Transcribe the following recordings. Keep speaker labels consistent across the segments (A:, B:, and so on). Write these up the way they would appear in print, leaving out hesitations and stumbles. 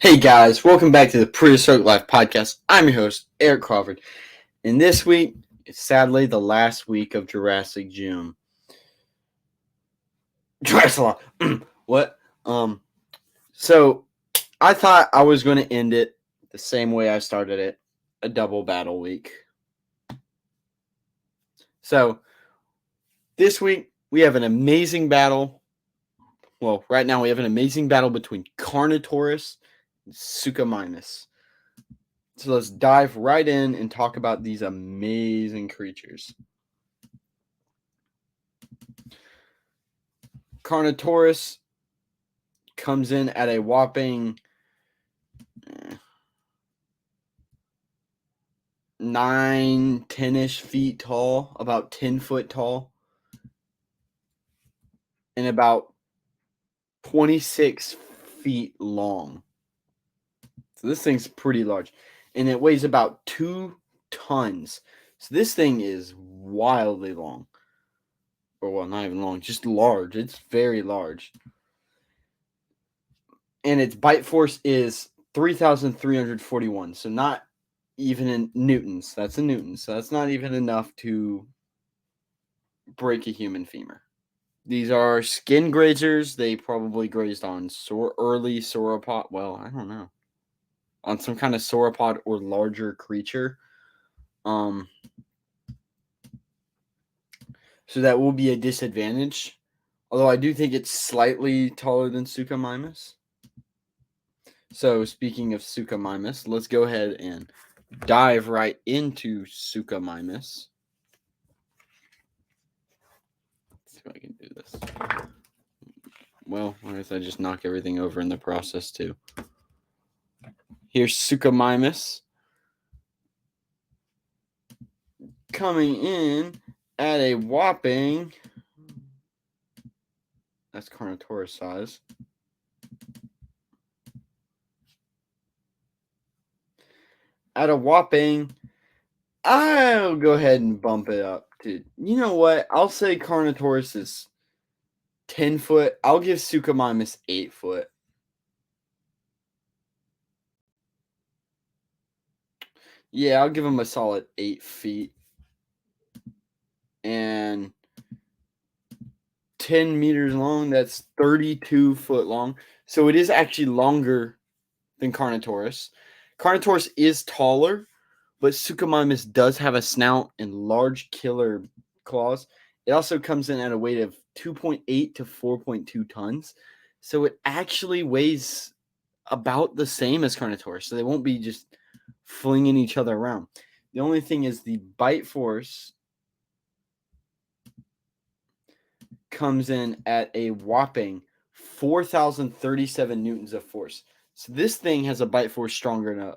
A: Hey guys, welcome back to the Prehistoric Life Podcast. I'm your host, Eric Crawford. And this week is sadly the last week of Jurassic June. What? So I thought I was going to end it the same way I started it, a double battle week. So this week we have an amazing battle. Well, right now we have an amazing battle between Carnotaurus Suchomimus. So let's dive right in and talk about these amazing creatures. Carnotaurus comes in at a whopping 10-ish feet tall, about 10 foot tall, and about 26 feet long. So this thing's pretty large, and it weighs about 2 tons. So this thing is wildly long. Or, well, not even long, just large. It's very large. And its bite force is 3,341. So not even in newtons. That's a newton. So that's not even enough to break a human femur. These are skin grazers. They probably grazed on early sauropod. Well, I don't know. On some kind of sauropod or larger creature. So that will be a disadvantage. Although I do think it's slightly taller than Suchomimus. So speaking of Suchomimus, let's go ahead and dive right into Suchomimus. Let's see if I can do this. Well, I guess I just knock everything over in the process too. Here's Suchomimus coming in at a whopping, that's Carnotaurus size, at a whopping, I'll go ahead and bump it up to, you know what, I'll say Carnotaurus is 10 foot. I'll give Suchomimus 8 foot. Yeah, I'll give him a solid 8 feet. And 10 meters long, that's 32 foot long. So it is actually longer than Carnotaurus. Carnotaurus is taller, but Suchomimus does have a snout and large killer claws. It also comes in at a weight of 2.8 to 4.2 tons. So it actually weighs about the same as Carnotaurus. So they won't be just flinging each other around. The only thing is the bite force comes in at a whopping 4,037 newtons of force. So this thing has a bite force stronger than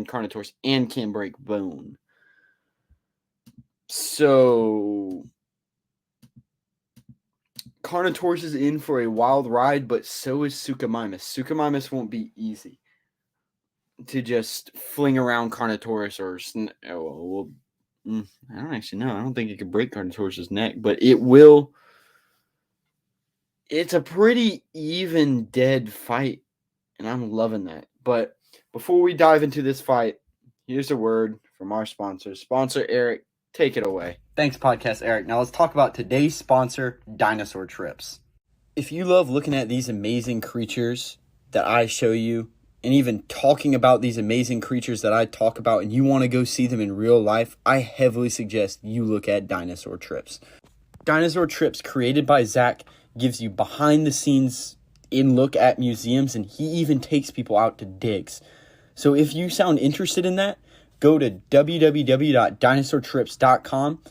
A: Carnotaurus and can break bone. So Carnotaurus is in for a wild ride, but so is Suchomimus. Suchomimus won't be easy to just fling around Carnotaurus I don't actually know. I don't think it could break Carnotaurus' neck, but it will. It's a pretty even dead fight, and I'm loving that. But before we dive into this fight, here's a word from our sponsor. Sponsor Eric, take it away. Thanks, Podcast Eric. Now let's talk about today's sponsor, Dinosaur Trips. If you love looking at these amazing creatures that I show you, and even talking about these amazing creatures that I talk about, and you want to go see them in real life, I heavily suggest you look at Dinosaur Trips. Dinosaur Trips, created by Zach, gives you behind-the-scenes in-look at museums, and he even takes people out to digs. So if you sound interested in that, go to www.dinosaurtrips.com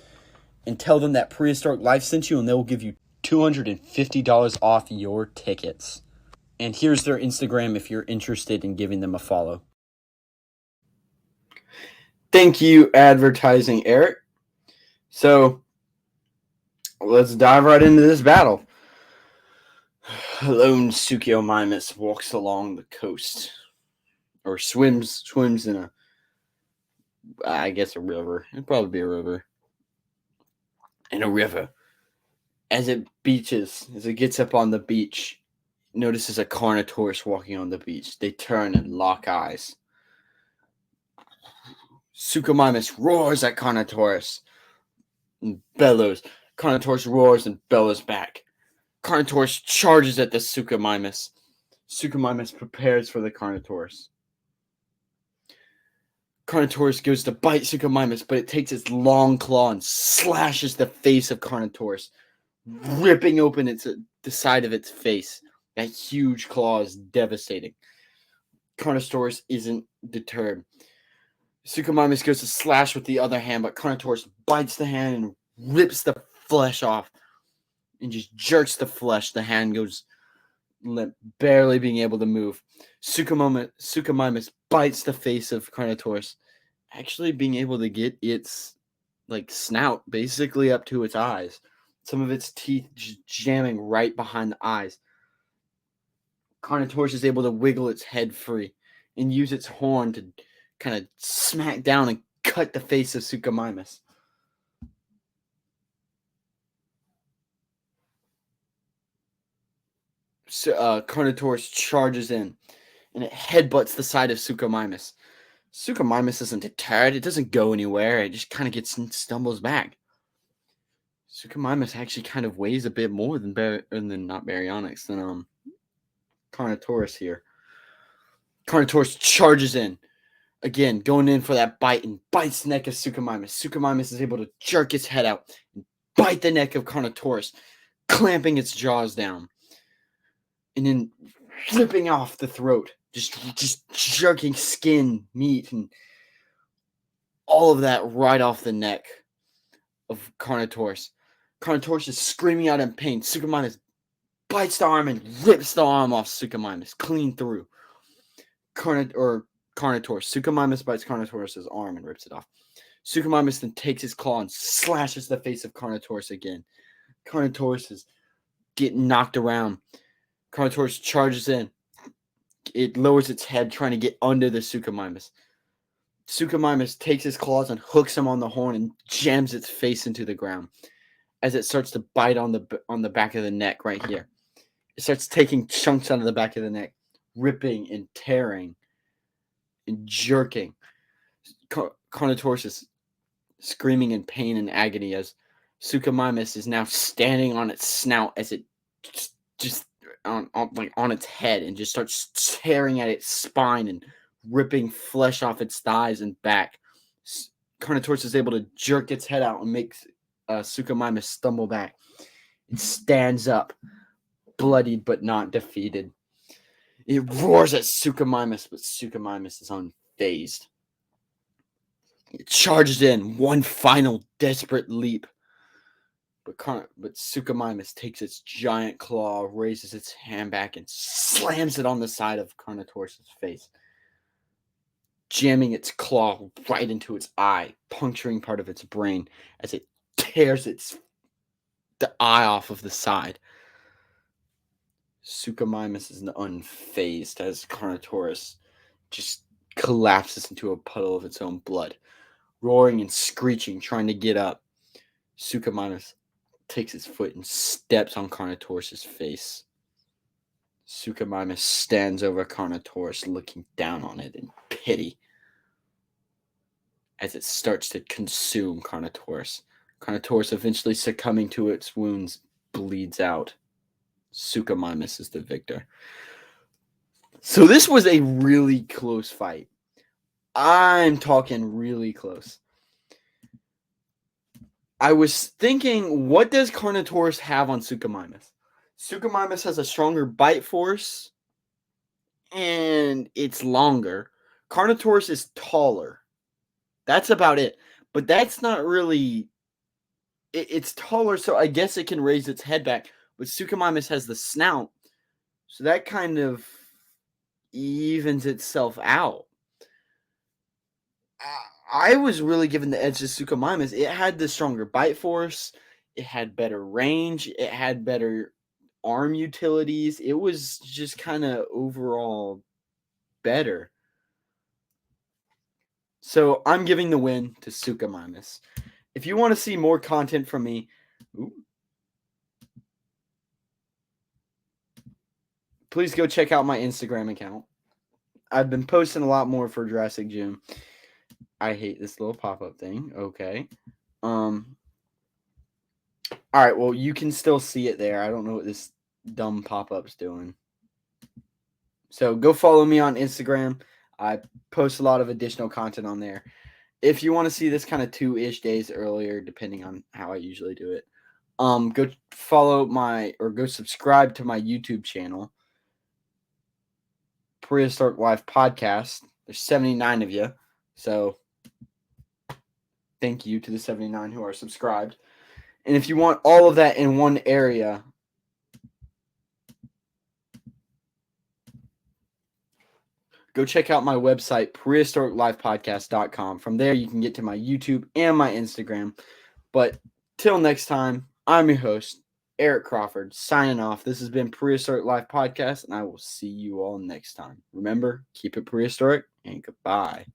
A: and tell them that Prehistoric Life sent you, and they will give you $250 off your tickets. And here's their Instagram if you're interested in giving them a follow. Thank you, advertising, Eric. So, let's dive right into this battle. Lone Suchomimus walks along the coast. Or swims in a river. It'd probably be a river. In a river. As it gets up on the beach, notices a Carnotaurus walking on the beach. They turn and lock eyes. Suchomimus roars at Carnotaurus and bellows. Carnotaurus roars and bellows back. Carnotaurus charges at the Suchomimus. Suchomimus prepares for the Carnotaurus. Carnotaurus goes to bite Suchomimus, but it takes its long claw and slashes the face of Carnotaurus, ripping open the side of its face. That huge claw is devastating. Carnotaurus isn't deterred. Suchomimus goes to slash with the other hand, but Carnotaurus bites the hand and rips the flesh off and just jerks the flesh. The hand goes limp, barely being able to move. Suchomimus bites the face of Carnotaurus, actually being able to get its snout basically up to its eyes. Some of its teeth just jamming right behind the eyes. Carnotaurus is able to wiggle its head free and use its horn to kind of smack down and cut the face of Suchomimus. Carnotaurus charges in, and it headbutts the side of Suchomimus. Suchomimus isn't deterred. It doesn't go anywhere. It just kind of stumbles back. Suchomimus actually kind of weighs a bit more than Carnotaurus here. Carnotaurus charges in. Again, going in for that bite and bites the neck of Suchomimus. Suchomimus is able to jerk its head out and bite the neck of Carnotaurus, clamping its jaws down. And then ripping off the throat. Just jerking skin, meat, and all of that right off the neck of Carnotaurus. Carnotaurus is screaming out in pain. Suchomimus bites the arm and rips the arm off Suchomimus, clean through. Carnotaurus. Suchomimus bites Carnotaurus' arm and rips it off. Suchomimus then takes his claw and slashes the face of Carnotaurus again. Carnotaurus is getting knocked around. Carnotaurus charges in. It lowers its head, trying to get under the Suchomimus. Suchomimus takes his claws and hooks him on the horn and jams its face into the ground as it starts to bite on the back of the neck right here. It starts taking chunks out of the back of the neck, ripping and tearing and jerking. Carnotaurus is screaming in pain and agony as Suchomimus is now standing on its snout as it just on its head and just starts tearing at its spine and ripping flesh off its thighs and back. Carnotaurus is able to jerk its head out and makes Suchomimus stumble back. It stands up, bloodied but not defeated. It roars at Suchomimus, but Suchomimus is unfazed. It charges in, one final desperate leap. But Suchomimus takes its giant claw, raises its hand back, and slams it on the side of Carnotaurus' face, jamming its claw right into its eye, puncturing part of its brain as it tears the eye off of the side. Suchomimus is unfazed as Carnotaurus just collapses into a puddle of its own blood, roaring and screeching, trying to get up. Suchomimus takes its foot and steps on Carnotaurus' face. Suchomimus stands over Carnotaurus, looking down on it in pity as it starts to consume Carnotaurus. Carnotaurus, eventually succumbing to its wounds, bleeds out. Suchomimus is the victor. So this was a really close fight. I'm talking really close. I was thinking, what does Carnotaurus have on Suchomimus? Suchomimus has a stronger bite force, and it's longer. Carnotaurus is taller. That's about it. But that's not really... It's taller, so I guess it can raise its head back. but Suchomimus has the snout, so that kind of evens itself out. I was really given the edge to Suchomimus. It had the stronger bite force. It had better range. It had better arm utilities. It was just kind of overall better. So I'm giving the win to Suchomimus. If you want to see more content from me, please go check out my Instagram account. I've been posting a lot more for Jurassic Gym. I hate this little pop-up thing. Okay. All right, well, you can still see it there. I don't know what this dumb pop-up's doing. So go follow me on Instagram. I post a lot of additional content on there. If you want to see this kind of 2-ish days earlier, depending on how I usually do it, go go subscribe to my YouTube channel, Prehistoric Life Podcast. There's 79 of you, so thank you to the 79 who are subscribed. And if you want all of that in one area, go check out my website, prehistoriclifepodcast.com. From there, you can get to my YouTube and my Instagram. But till next time, I'm your host, Eric Crawford, signing off. This has been Prehistoric Life Podcast, and I will see you all next time. Remember, keep it prehistoric, and goodbye.